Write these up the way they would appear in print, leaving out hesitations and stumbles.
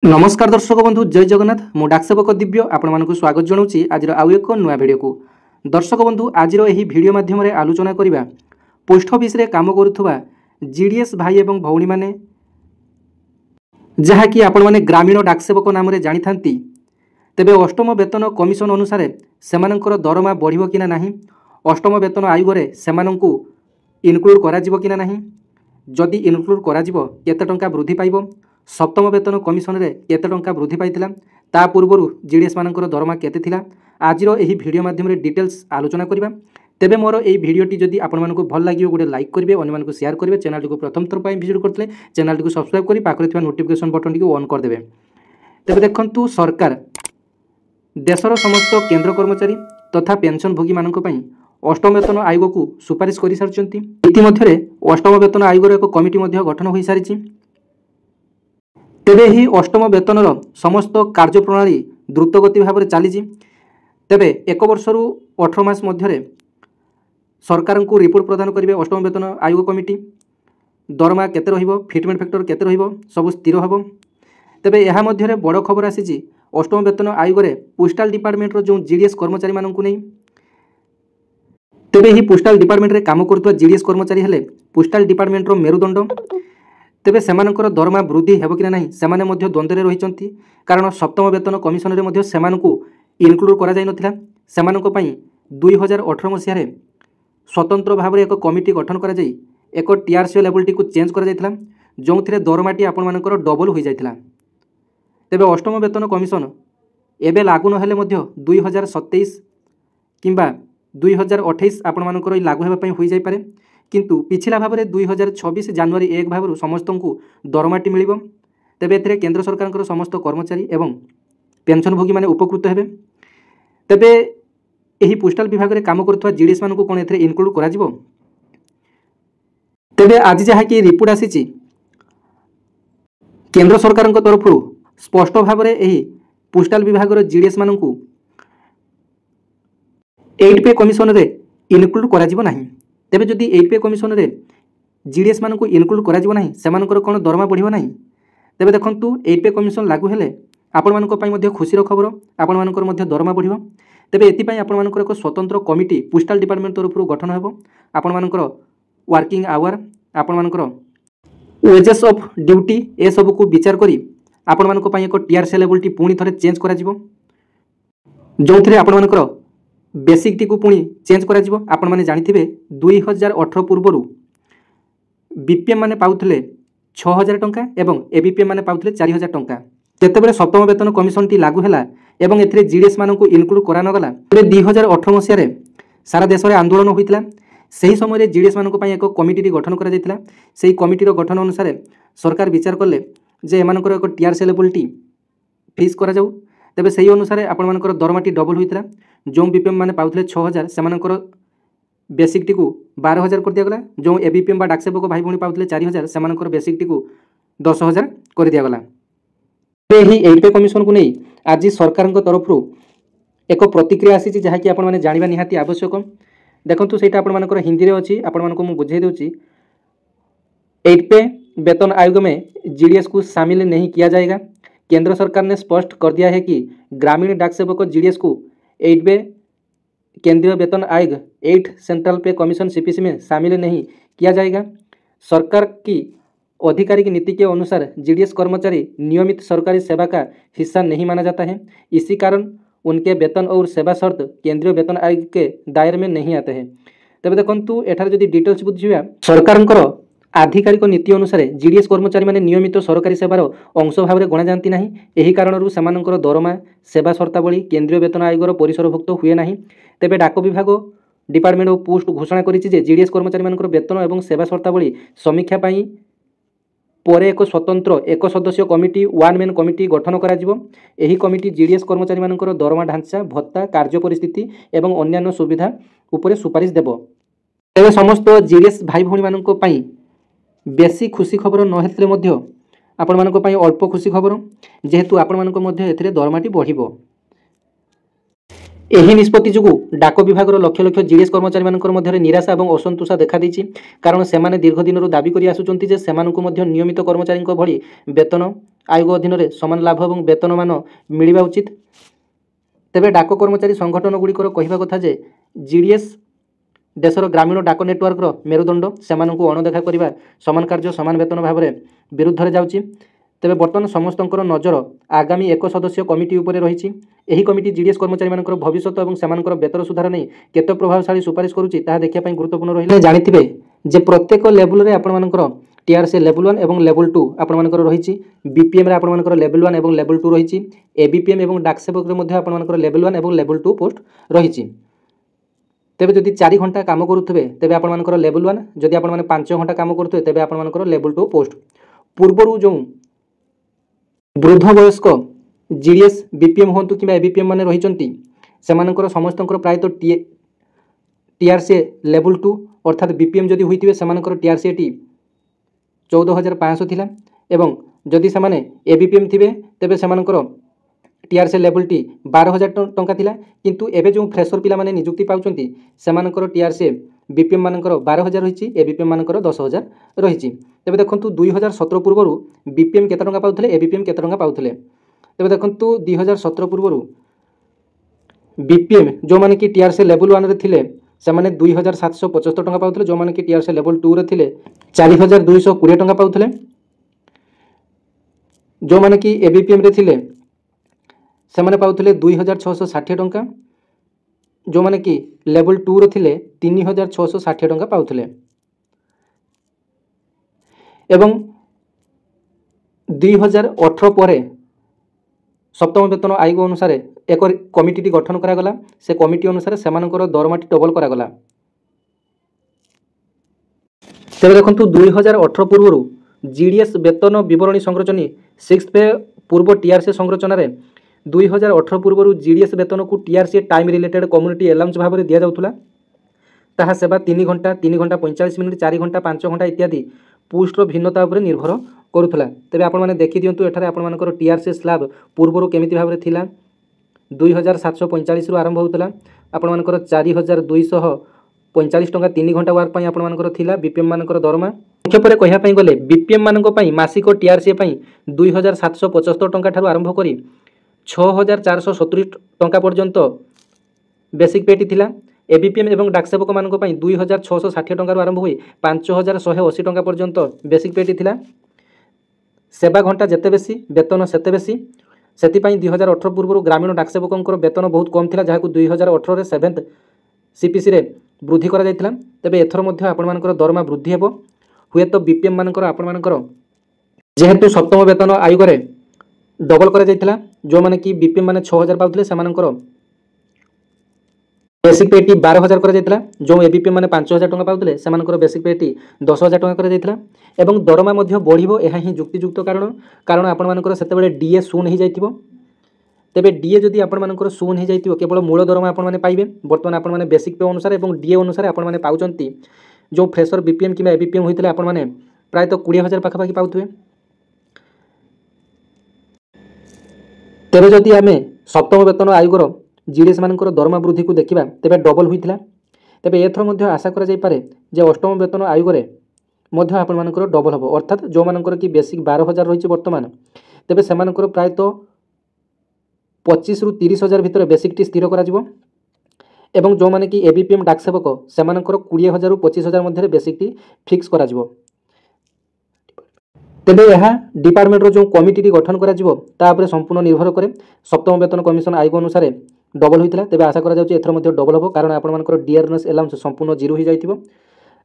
नमस्कार दर्शक बंधु जय जगन्नाथ मु डाकसेवक दिव्य आपण मानक स्वागत जनाऊँगी आज आउ एक नुआ भिडियो को। दर्शक बंधु आज भिडियो माध्यम आलोचना करवा पोस्ट ऑफिस रे काम करुवा जीडीएस भाई एवं भौणी माने जहाँकि आपण माने ग्रामीण डाकसेवक नाम रे जानी थांती। तेबे अष्टम वेतन कमिशन अनुसार सेमानंकर दरमा बढ़िबो कि नाही, अष्टम वेतन आयोग रे सेमानंकु इनक्लूड करा जिवो कि नाही, जदि इनक्लूड करा जिवो केते टंका वृद्धि पाइबो, सप्तम वेतन कमिशन रे केते टंका वृद्धि पाइतिला, ता पूर्वरु जीडीएस मानकर दरमा केते थिला। आजिरो एही वीडियो माध्यम रे डिटेल्स आलोचना करिबा। तेबे मोर एही वीडियोटी जदि आपण मानकु भल लागियो गोटे लाइक करिवे, अन्य मानकु शेयर करिवे, चैनल को प्रथम थर पई विजिट करथले चैनल को सब्सक्राइब करी पाखरे थिबा नोटिफिकेशन बटन टी ऑन कर देबे। तेबे देखंतु सरकार देशर समस्त केंद्र कर्मचारी तथा पेंशन भोगी मानक पई अष्टम वेतन आयोग को सुपारिश कर सारी। इतिमध्य अष्टम वेतन आयोग एक कमिटी गठन हो सारी। तेबे ही अष्टम वेतन समस्त कार्यप्रणाली द्रुतगति भाव में चली। तेबे एक वर्षरु 18 मास मध्य सरकार को रिपोर्ट प्रदान करेंगे अष्टम वेतन आयोग कमिटी। दरमा केते रहिबो, फिटमेंट फैक्टर केते रहिबो, सब स्थिर हेबो। तेबे यह मध्य बड़ खबर आसी अष्टम वेतन आयोग रे पोस्टाल डिपार्टमेंट रो जो जीडीएस कर्मचारी मानकु नहीं। तेबे ही पोस्टाल डिपार्टमेंट रे काम करथुवा जीडीएस कर्मचारी हेले पोस्टाल डिपार्टमेंट रो मेरुदंड। तेबे सेमानकर दरमा वृद्धि हेबो कि नाही सेमाने मध्य द्वंद्व रहिचंती, कारण सप्तम वेतन कमिशन रे मध्य सेमानकु इनक्लूड करा जाय नथिला। सेमानक पई 2018 मसिया रे स्वतंत्र भाव में एक कमिटी गठन करा जाय एक टीआरसी लेवलटी को चेंज करा जायथिला, जोंथिरे दरमाटी आपण मानकर डबल होई जायथिला। तेबे अष्टम वेतन कमिशन एबे लागू न हेले मध्य 2027 किंबा 2028 आपण मानकर लागू हेबा पई होई जाय पारे, किंतु पिछला भाव में 2026 जनवरी 1 भाव समस्त को दरमाटी मिलिबो। तेबे एथिरे केंद्र सरकार समस्त कर्मचारी एवं पेंशन भोगी माने उपकृत हेबे। तेबे एही पोस्टाल विभाग रे काम करथुवा जीडीएस मानको कोन एथिरे इनक्लूड करा जिवो। तेबे आज जहा कि रिपोर्ट आसीची केंद्र सरकार तरफ स्पष्ट भाव में एही पोस्टाल विभाग रो जीडीएस मानको 8 पे कमिशन रे इनक्लूड करा जिवो नाही। तेबे जदि 8 पे कमिशन रे जीडीएस मानको इनक्लूड करा जिवो नाही, सेमानकर कोन दरमा बढ़िबो नाही। तेबे देखंतु 8 पे कमिशन लागू हेले आपण मानको पई मध्ये खुशीर खबर, आपण मानकर मध्ये दरमा बढ़िबो। तेबे एति पई आपण मानकर एक स्वतंत्र कमिटी पोस्टाल डिपार्टमेंट तरफ गठन हेबो। आपण मानकर वर्किंग आवर, आपण मानकर वेजेस ऑफ ड्यूटी ए सब को विचार करी आपण मानक पई एक टीआरसी लेवलटी पुणी थरे चेंज करा जिवो, जोंथिरे आपण मानकर बेसिक टी को पुणी चेंज करा जिवो। आपण माने जानिथिबे 2018 पूर्वरु बीपीएम माने पाउथले 6000 टंका एवं एबीपीएम माने पाउथले 4000 टंका। जेतेबेले सप्तम वेतन कमिशन टी लागू हैला एवं एथिरे जीडीएस मानकु इनक्लूड करा न गला, तेबे 2018 मसिया रे सारा देश रे आंदोलन होइतिला। सही समय जीडीएस मानक पई एक कमिटी गठन करा जायतिला। सेही कमिटी गठन अनुसार सरकार विचार करले जे एमानकर एक टीआरसी लेवलटी फिक्स करा जाऊ। तेबे सही अनुसार आपण मानकर दरमाटी डबल होइतिला। जो बीपीएम माने पाउथले 6000 सेमानकर बेसिक टी को 12000 कर दिया गला। जो एबीपीएम बा डाकसेवक भाई भौणी पाउथले 4000 सेमानकर बेसिक टी को 10000 कर दिया गला। एही 8 पे कमिशन को नहीं आज सरकार तरफ एक प्रतिक्रिया आसी जहा कि आपण माने जानिबा निहाती आवश्यक। देखंतु सेटा आपण मानकर हिंदी रे अछि, आपण मानको मु बुझाई देउछि। 8 पे वेतन आयोग में जीडीएस को शामिल नहीं किया जाएगा। केंद्र सरकार ने स्पष्ट कर दिया है कि ग्रामीण डाक सेवक जीडीएस को 8 पे केंद्रीय वेतन आयोग 8 सेंट्रल पे कमीशन सीपीसी में शामिल नहीं किया जाएगा। सरकार की आधिकारिक नीति के अनुसार जीडीएस कर्मचारी नियमित सरकारी सेवा का हिस्सा नहीं माना जाता है। इसी कारण उनके वेतन और सेवा शर्त केंद्रीय वेतन आयोग के दायरे में नहीं आते हैं। तबे देखंतु एठार जदि डिटेल्स बुझिबा सरकारଙ୍କର आधिकारिक नीति अनुसार जीडीएस कर्मचारी माने नियमित सरकारी सेवार अंश भाव में गणा जाती नहीं। एही कारणरू सेमानଙ୍କର दरमा सेवा शर्तावली केंद्रीय वेतन आयोगर परिसरभुक्त हुए नहीं। तेबे डाक विभाग डिपार्टमेंट ऑफ पोस्ट घोषणा करिछि जे जीडीएस कर्मचारी मानकर वेतन एवं सेवा शर्तावली समीक्षा पई परे एक स्वतंत्र एक सदस्य कमिटी वन मैन कमिटी गठन करा जिवो। एही कमिटी जीडीएस कर्मचारी मानकर दरमा ढांचा भत्ता कार्य परिस्थिति एवं अन्यान्य सुविधा उपरे सुपारिश देबो। तेबे समस्त जीडीएस भाई भौणी मानक पई बेसी खुशी खबर न हेतले मध्य आपण मानक पई अल्प खुशी खबर, जेहेतु आपण मानक मध्य एथिरे दरमाटी बढ़िबो। ଏହି ନିଷ୍ପତ୍ତି ଯୋଗୁଁ ଡାକ ବିଭାଗର ଲକ୍ଷ ଲକ୍ଷ ଜିଡିଏସ୍ କର୍ମଚାରୀମାନଙ୍କର ମଧ୍ୟରେ ନିରାଶା ଏବଂ ଅସନ୍ତୋଷ ଦେଖାଦେଇଛି। କାରଣ ସେମାନେ ଦୀର୍ଘ ଦିନରୁ ଦାବି କରି ଆସୁଛନ୍ତି ଯେ ସେମାନଙ୍କୁ ମଧ୍ୟ ନିୟମିତ କର୍ମଚାରୀଙ୍କ ଭଳି ବେତନ ଆୟୋଗ ଅଧୀନରେ ସମାନ ଲାଭ ଏବଂ ବେତନମାନ ମିଳିବା ଉଚିତ। ତେବେ ଡାକ କର୍ମଚାରୀ ସଂଗଠନଗୁଡ଼ିକର କହିବା କଥା ଯେ ଜିଡିଏସ୍ ଦେଶର ଗ୍ରାମୀଣ ଡାକ ନେଟୱାର୍କର ମେରୁଦଣ୍ଡ, ସେମାନଙ୍କୁ ଅଣଦେଖା କରିବା ସମାନ କାର୍ଯ୍ୟ ସମାନ ବେତନ ଭାବରେ ବିରୁଦ୍ଧରେ ଯାଉଛି। ତେବେ ବର୍ତ୍ତମାନ ସମସ୍ତଙ୍କର ନଜର ଆଗାମୀ ଏକ ସଦସ୍ୟ କମିଟି ଉପରେ ରହିଛି। ଏହି କମିଟି ଜିଡିଏସ୍ କର୍ମଚାରୀମାନଙ୍କର ଭବିଷ୍ୟତ ଏବଂ ସେମାନଙ୍କର ବେତନ ସୁଧାର ନେଇ କେତେ ପ୍ରଭାବଶାଳୀ ସୁପାରିଶ କରୁଛି ତାହା ଦେଖିବା ପାଇଁ ଗୁରୁତ୍ୱପୂର୍ଣ୍ଣ ରହିଲା। ଜାଣିଥିବେ ଯେ ପ୍ରତ୍ୟେକ ଲେବୁଲରେ ଆପଣମାନଙ୍କର ଟିଆର୍ସି ଲେବୁଲ 1 ଏବଂ ଲେବୁଲ 2 ଆପଣମାନଙ୍କର ରହିଛି। ବିପିଏମ୍ରେ ଆପଣମାନଙ୍କର ଲେବୁଲ 1 ଏବଂ ଲେବୁଲ 2 ରହିଛି। ଏବିପିଏମ୍ ଏବଂ ଡାକ ସେବକରେ ମଧ୍ୟ ଆପଣମାନଙ୍କର ଲେବୁଲ 1 ଏବଂ ଲେବୁଲ 2 ପୋଷ୍ଟ ରହିଛି। ତେବେ ଯଦି 4 ଘଣ୍ଟା କାମ କରୁଥିବେ ତେବେ ଆପଣମାନଙ୍କର ଲେବୁଲ 1, ଯଦି ଆପଣମାନେ 5 ଘଣ୍ଟା କାମ କରୁଥିବେ ତେବେ ଆପଣମାନଙ୍କର ଲେବୁଲ 2 ପୋଷ୍ଟ। ପୂର୍ବରୁ ଯେଉଁ ବୃଦ୍ଧ ବୟସ୍କ ଜିଡିଏସ୍ ବିପିଏମ୍ ହୁଅନ୍ତୁ କିମ୍ବା ଏବିପିଏମ୍ ମାନେ ରହିଛନ୍ତି ସେମାନଙ୍କର ସମସ୍ତଙ୍କର ପ୍ରାୟତଃ ଟିଆର୍ସି ଲେବୁଲ 2 ଅର୍ଥାତ୍ ବିପିଏମ୍ ଯଦି ହୋଇଥିବେ ସେମାନଙ୍କର ଟିଆର୍ସିଟି 14,500 ଥିଲା ଏବଂ ଯଦି ସେମାନେ ଏବିପିଏମ୍ ଥିବେ ତେବେ ସେମାନଙ୍କର ଟିଆର୍ସି ଲେବୁଲଟି 12,000 ଟଙ୍କା ଥିଲା। କିନ୍ତୁ ଏବେ ଯେଉଁ ଫ୍ରେସର ପିଲାମାନେ ନିଯୁକ୍ତି ପାଉଛନ୍ତି ସେମାନଙ୍କର ଟିଆର୍ସି ବିପିଏମ୍ ମାନଙ୍କର 12,000 ରହିଛି, ଏବିପିଏମ୍ ମାନଙ୍କର 10,000 ରହିଛି। ତେବେ ଦେଖନ୍ତୁ 2017 ପୂର୍ବରୁ ବିପିଏମ୍ କେତେ ଟଙ୍କା ପାଉଥିଲେ, ଏବିପିଏମ୍ କେତେ ଟଙ୍କା ପାଉଥିଲେ। ତେବେ ଦେଖନ୍ତୁ 2017 ପୂର୍ବରୁ ବିପିଏମ୍ ଯେଉଁମାନେ କି ଟିଆର୍ସି ଲେବୁଲ 1ରେ ଥିଲେ ସେମାନେ 2,775 ଟଙ୍କା ପାଉଥିଲେ, ଯେଉଁମାନେ କି ଟିଆର୍ସି ଲେବୁଲ 2ରେ ଥିଲେ 4,220 ଟଙ୍କା ପାଉଥିଲେ। ଯେଉଁମାନେ କି ଏବିପିଏମ୍ରେ ଥିଲେ ସେମାନେ ପାଉଥିଲେ 2,660 ଟଙ୍କା, ଯେଉଁମାନେ କି ଲେବୁଲ 2ରେ ଥିଲେ 3,660 ଟଙ୍କା ପାଉଥିଲେ। ଏବଂ 2018 ପରେ ସପ୍ତମ ବେତନ ଆୟୋଗ ଅନୁସାରେ ଏକ କମିଟି ଗଠନ କରାଗଲା। ସେ କମିଟି ଅନୁସାରେ ସେମାନଙ୍କର ଦରମାଟି ଡବଲ କରାଗଲା। ତେବେ ଦେଖନ୍ତୁ 2018 ପୂର୍ବରୁ ଜିଡିଏସ୍ ବେତନ ବିବରଣୀ ସଂରଚନା 6th ପେ ପୂର୍ବ ଟିଆର୍ସି ସଂରଚନାରେ 2018 ପୂର୍ବରୁ ଜିଡିଏସ୍ ବେତନକୁ TRC time related community allowance ଭାବରେ ଦିଆଯାଉଥିଲା। ତାହା ସେବା 3 ଘଣ୍ଟା, 3 ଘଣ୍ଟା 45 ମିନିଟ୍, 4 ଘଣ୍ଟା, 5 ଘଣ୍ଟା ଇତ୍ୟାଦି ପୋଷ୍ଟର ଭିନ୍ନତା ଉପରେ ନିର୍ଭର କରୁଥିଲା। ତେବେ ଆପଣମାନେ ଦେଖିଦିଅନ୍ତୁ ଏଠାରେ ଆପଣମାନଙ୍କର ଟିଆର୍ସି ସ୍ଲାବ୍ ପୂର୍ବରୁ କେମିତି ଭାବରେ ଥିଲା। 2,745ରୁ ଆରମ୍ଭ ହେଉଥିଲା, ଆପଣମାନଙ୍କର 4,245 ଟଙ୍କା 3 ଘଣ୍ଟା ୱାର୍କ ପାଇଁ ଆପଣମାନଙ୍କର ଥିଲା ବିପିଏମ୍ ମାନଙ୍କର ଦରମା। ସଂକ୍ଷେପରେ କହିବା ପାଇଁ ଗଲେ ବିପିଏମ୍ ମାନଙ୍କ ପାଇଁ ମାସିକ ଟିଆର୍ସି ପାଇଁ 2,775 ଟଙ୍କା ଠାରୁ ଆରମ୍ଭ କରି 6,470 ଟଙ୍କା ପର୍ଯ୍ୟନ୍ତ ବେସିକ୍ ପେଟି ଥିଲା। ଏବିପିଏମ୍ ଏବଂ ଡାକ ସେବକମାନଙ୍କ ପାଇଁ 2,660 ଟଙ୍କାରୁ ଆରମ୍ଭ ହୋଇ 5,180 ଟଙ୍କା ପର୍ଯ୍ୟନ୍ତ ବେସିକ୍ ପେଟି ଥିଲା। ସେବା ଘଣ୍ଟା ଯେତେ ବେଶୀ ବେତନ ସେତେ ବେଶୀ। ସେଥିପାଇଁ 2018 ପୂର୍ବରୁ ଗ୍ରାମୀଣ ଡାକ ସେବକଙ୍କର ବେତନ ବହୁତ କମ୍ ଥିଲା, ଯାହାକୁ 2018ରେ 7th CPCରେ ବୃଦ୍ଧି କରାଯାଇଥିଲା। ତେବେ ଏଥର ମଧ୍ୟ ଆପଣମାନଙ୍କର ଦରମା ବୃଦ୍ଧି ହେବ। ହୁଏତ ବିପିଏମ୍ ମାନଙ୍କର ଆପଣମାନଙ୍କର ଯେହେତୁ ସପ୍ତମ ବେତନ ଆୟୋଗରେ ଡବଲ କରାଯାଇଥିଲା, ଯେଉଁମାନେ କି ବିପିଏମ୍ ମାନେ 6,000 ପାଉଥିଲେ ସେମାନଙ୍କର ବେସିକ୍ ପେଟି 12,000 କରାଯାଇଥିଲା। ଯେଉଁ ଏବିପିଏମ୍ ମାନେ 5,000 ଟଙ୍କା ପାଉଥିଲେ ସେମାନଙ୍କର ବେସିକ୍ ପେଟି 10,000 ଟଙ୍କା କରାଯାଇଥିଲା। ଏବଂ ଦରମା ମଧ୍ୟ ବଢ଼ିବ, ଏହା ହିଁ ଯୁକ୍ତିଯୁକ୍ତ କାରଣ ଆପଣମାନଙ୍କର ସେତେବେଳେ ଡିଏ ଶୂନ ହୋଇଯାଇଥିବ। ତେବେ ଡିଏ ଯଦି ଆପଣମାନଙ୍କର ଶୂନ ହୋଇଯାଇଥିବ କେବଳ ମୂଳ ଦରମା ଆପଣମାନେ ପାଇବେ। ବର୍ତ୍ତମାନ ଆପଣମାନେ ବେସିକ୍ ପେ ଅନୁସାରେ ଏବଂ ଡିଏ ଅନୁସାରେ ଆପଣମାନେ ପାଉଛନ୍ତି। ଯେଉଁ ଫ୍ରେସର ବିପିଏମ୍ କିମ୍ବା ଏବିପିଏମ୍ ହୋଇଥିଲେ ଆପଣମାନେ ପ୍ରାୟତଃ 20,000 ପାଖାପାଖି ପାଉଥିବେ। ତେବେ ଯଦି ଆମେ ସପ୍ତମ ବେତନ ଆୟୋଗର ଜିଡିଏସ୍ ମାନଙ୍କର ଦରମା ବୃଦ୍ଧିକୁ ଦେଖିବା ତେବେ ଡବଲ ହୋଇଥିଲା। ତେବେ ଏଥର ମଧ୍ୟ ଆଶା କରାଯାଇପାରେ ଯେ ଅଷ୍ଟମ ବେତନ ଆୟୋଗରେ ମଧ୍ୟ ଆପଣମାନଙ୍କର ଡବଲ ହେବ, ଅର୍ଥାତ୍ ଯେଉଁମାନଙ୍କର କି ବେସିକ୍ 12,000 ରହିଛି ବର୍ତ୍ତମାନ, ତେବେ ସେମାନଙ୍କର ପ୍ରାୟତଃ 25,000ରୁ 30,000 ଭିତରେ ବେସିକ୍ଟି ସ୍ଥିର କରାଯିବ। ଏବଂ ଯେଉଁମାନେ କି ଏବିପିଏମ୍ ଡାକ ସେବକ ସେମାନଙ୍କର 20,000ରୁ 25,000 ମଧ୍ୟରେ ବେସିକ୍ଟି ଫିକ୍ସ କରାଯିବ। ତେବେ ଏହା ଡିପାର୍ଟମେଣ୍ଟର ଯେଉଁ କମିଟିଟି ଗଠନ କରାଯିବ ତା ଉପରେ ସମ୍ପୂର୍ଣ୍ଣ ନିର୍ଭର କରେ। ସପ୍ତମ ବେତନ କମିଶନ ଆୟୋଗ ଅନୁସାରେ ଡବଲ ହୋଇଥିଲା, ତେବେ ଆଶା କରାଯାଉଛି ଏଥର ମଧ୍ୟ ଡବଲ ହେବ, କାରଣ ଆପଣମାନଙ୍କର ଡିଆର୍ନେସ୍ ଆଲାଉନ୍ସ ସମ୍ପୂର୍ଣ୍ଣ ଜିରୋ ହୋଇଯାଇଥିବ।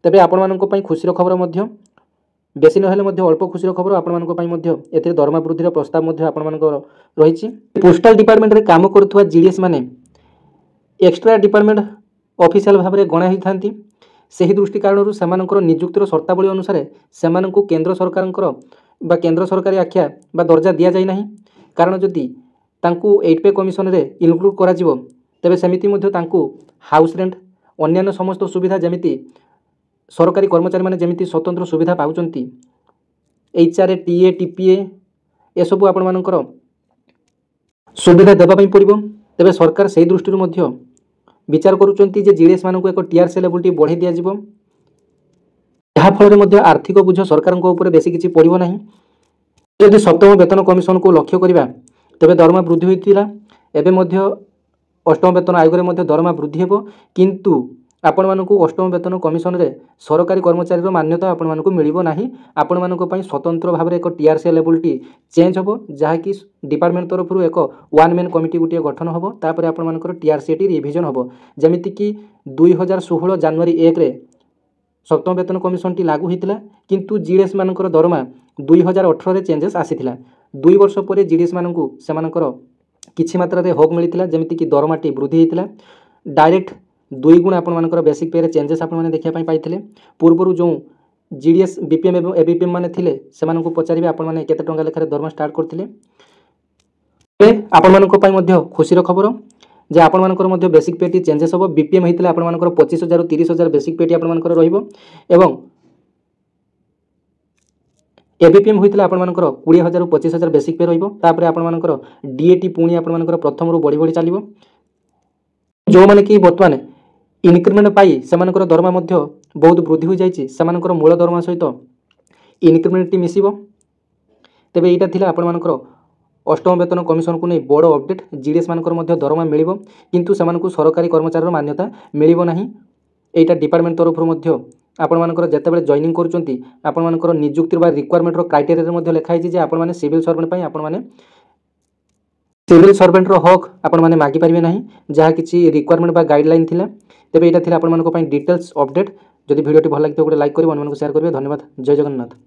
ତେବେ ଆପଣମାନଙ୍କ ପାଇଁ ଖୁସିର ଖବର ମଧ୍ୟ, ବେଶୀ ନହେଲେ ମଧ୍ୟ ଅଳ୍ପ ଖୁସିର ଖବର ଆପଣମାନଙ୍କ ପାଇଁ ମଧ୍ୟ ଏଥିରେ ଦରମା ବୃଦ୍ଧିର ପ୍ରସ୍ତାବ ମଧ୍ୟ ଆପଣମାନଙ୍କର ରହିଛି। ପୋଷ୍ଟାଲ ଡିପାର୍ଟମେଣ୍ଟରେ କାମ କରୁଥିବା ଜିଡିଏସ୍ ମାନେ ଏକ୍ସଟ୍ରା ଡିପାର୍ଟମେଣ୍ଟ ଅଫିସିଆଲ ଭାବରେ ଗଣା ହୋଇଥାନ୍ତି। ସେହି ଦୃଷ୍ଟି କାରଣରୁ ସେମାନଙ୍କର ନିଯୁକ୍ତିର ସର୍ତ୍ତାବଳୀ ଅନୁସାରେ ସେମାନଙ୍କୁ କେନ୍ଦ୍ର ସରକାରଙ୍କର ବା କେନ୍ଦ୍ର ସରକାରୀ ଆଖ୍ୟା ବା ଦର୍ଜା ଦିଆଯାଇ ନାହିଁ। କାରଣ ଯଦି ତାଙ୍କୁ 8 ପେ କମିଶନରେ ଇନକ୍ଲୁଡ଼ କରାଯିବ ତେବେ ସେମିତି ମଧ୍ୟ ତାଙ୍କୁ ହାଉସ୍ ରେଣ୍ଟ, ଅନ୍ୟାନ୍ୟ ସମସ୍ତ ସୁବିଧା ଯେମିତି ସରକାରୀ କର୍ମଚାରୀମାନେ ଯେମିତି ସ୍ୱତନ୍ତ୍ର ସୁବିଧା ପାଉଛନ୍ତି, HRA, TA, TPA ଏସବୁ ଆପଣମାନଙ୍କର ସୁବିଧା ଦେବା ପାଇଁ ପଡ଼ିବ। ତେବେ ସରକାର ସେହି ଦୃଷ୍ଟିରୁ ମଧ୍ୟ ବିଚାର କରୁଛନ୍ତି ଯେ ଜିଡିଏସ୍ ମାନଙ୍କୁ ଏକ ଟିଆରସି ଲେବୁଲ ଟି ବଢ଼ାଇ ଦିଆଯିବ। ଯାହାଫଳରେ ମଧ୍ୟ ଆର୍ଥିକ ବୋଝ ସରକାରଙ୍କ ଉପରେ ବେଶୀ କିଛି ପଡ଼ିବ ନାହିଁ। ଯଦି ସପ୍ତମ ବେତନ କମିଶନକୁ ଲକ୍ଷ୍ୟ କରିବା ତେବେ ଦରମା ବୃଦ୍ଧି ହୋଇଥିଲା, ଏବେ ମଧ୍ୟ ଅଷ୍ଟମ ବେତନ ଆୟୋଗରେ ମଧ୍ୟ ଦରମା ବୃଦ୍ଧି ହେବ, କିନ୍ତୁ ଆପଣମାନଙ୍କୁ ଅଷ୍ଟମ ବେତନ କମିଶନରେ ସରକାରୀ କର୍ମଚାରୀର ମାନ୍ୟତା ଆପଣମାନଙ୍କୁ ମିଳିବ ନାହିଁ। ଆପଣମାନଙ୍କ ପାଇଁ ସ୍ୱତନ୍ତ୍ର ଭାବରେ ଏକ ଟିଆରସି ଲେବୁଲଟି ଚେଞ୍ଜ ହେବ, ଯାହାକି ଡିପାର୍ଟମେଣ୍ଟ ତରଫରୁ ଏକ ୱାନ୍ ମ୍ୟାନ୍ କମିଟି ଗୋଟିଏ ଗଠନ ହେବ। ତାପରେ ଆପଣମାନଙ୍କର ଟିଆରସିଟି ରିଭିଜନ ହେବ। ଯେମିତିକି 2016 ଜାନୁଆରୀ 1ରେ ସପ୍ତମ ବେତନ କମିଶନଟି ଲାଗୁ ହୋଇଥିଲା, କିନ୍ତୁ ଜିଡିଏସ୍ ମାନଙ୍କର ଦରମା 2018ରେ ଚେଞ୍ଜେସ୍ ଆସିଥିଲା। 2 ବର୍ଷ ପରେ ଜିଡିଏସ୍ ମାନଙ୍କୁ ସେମାନଙ୍କର କିଛି ମାତ୍ରାରେ ହକ୍ ମିଳିଥିଲା, ଯେମିତିକି ଦରମାଟି ବୃଦ୍ଧି ହୋଇଥିଲା। ଡାଇରେକ୍ଟ 2 ଗୁଣ ଆପଣମାନଙ୍କର ବେସିକ୍ ପେରେ ଚେଞ୍ଜେସ୍ ଆପଣମାନେ ଦେଖିବା ପାଇଁ ପାଇଥିଲେ। ପୂର୍ବରୁ ଯେଉଁ ଜିଡିଏସ୍ ବିପିଏମ୍ ଏବଂ ଏବିପିଏମ୍ ମାନେ ଥିଲେ ସେମାନଙ୍କୁ ପଚାରିବେ ଆପଣମାନେ କେତେ ଟଙ୍କା ଲେଖାରେ ଦରମା ଷ୍ଟାର୍ଟ କରିଥିଲେ। ଏବେ ଆପଣମାନଙ୍କ ପାଇଁ ମଧ୍ୟ ଖୁସିର ଖବର ଯେ ଆପଣମାନଙ୍କର ମଧ୍ୟ ବେସିକ୍ ପେଟି ଚେଞ୍ଜେସ୍ ହେବ। ବିପିଏମ୍ ହୋଇଥିଲେ ଆପଣମାନଙ୍କର 25,000 ରୁ 30,000 ବେସିକ୍ ପେଟି ଆପଣମାନଙ୍କର ରହିବ ଏବଂ एबीपीएम होता है 20,000 ରୁ 25,000 बेसिक पे रहा आपंकर डीएटी पुणी आपर प्रथम बढ़ी बढ़ी चलो जो मैंने कि बर्तमान इनक्रिमेंट पाई से दरमा बहुत वृद्धि हो जाकर मूल दरमा सहित इनक्रिमेंट मिसिब। तेबे यहाँ थी आपर अष्टम वेतन कमिशन को नहीं बड़ अपडेट जीडीएस मान दरमा मिल किंतु से सरकारी कर्मचारी मान्यता मिल ना। यहाँ डिपार्टमेंट तरफ आपण मानकर जितेबाला जॉइनिंग करुँच आपर निजुक्ति रिक्वायरमेंट क्राइटेरिया लिखाई आपने सिविल सर्वेंट आपने सिविल सर्वेंट हक आपने मागिपारे ना जहाँ किसी रिक्वायरमेंट गाइडलाइन थिला। तेबे यहाँ थी आपर डिटेल्स अपडेट। जदि वीडियो भल लगे गोटे लाइक करेंगे, शेयर करेंगे। धन्यवाद। जय जगन्नाथ।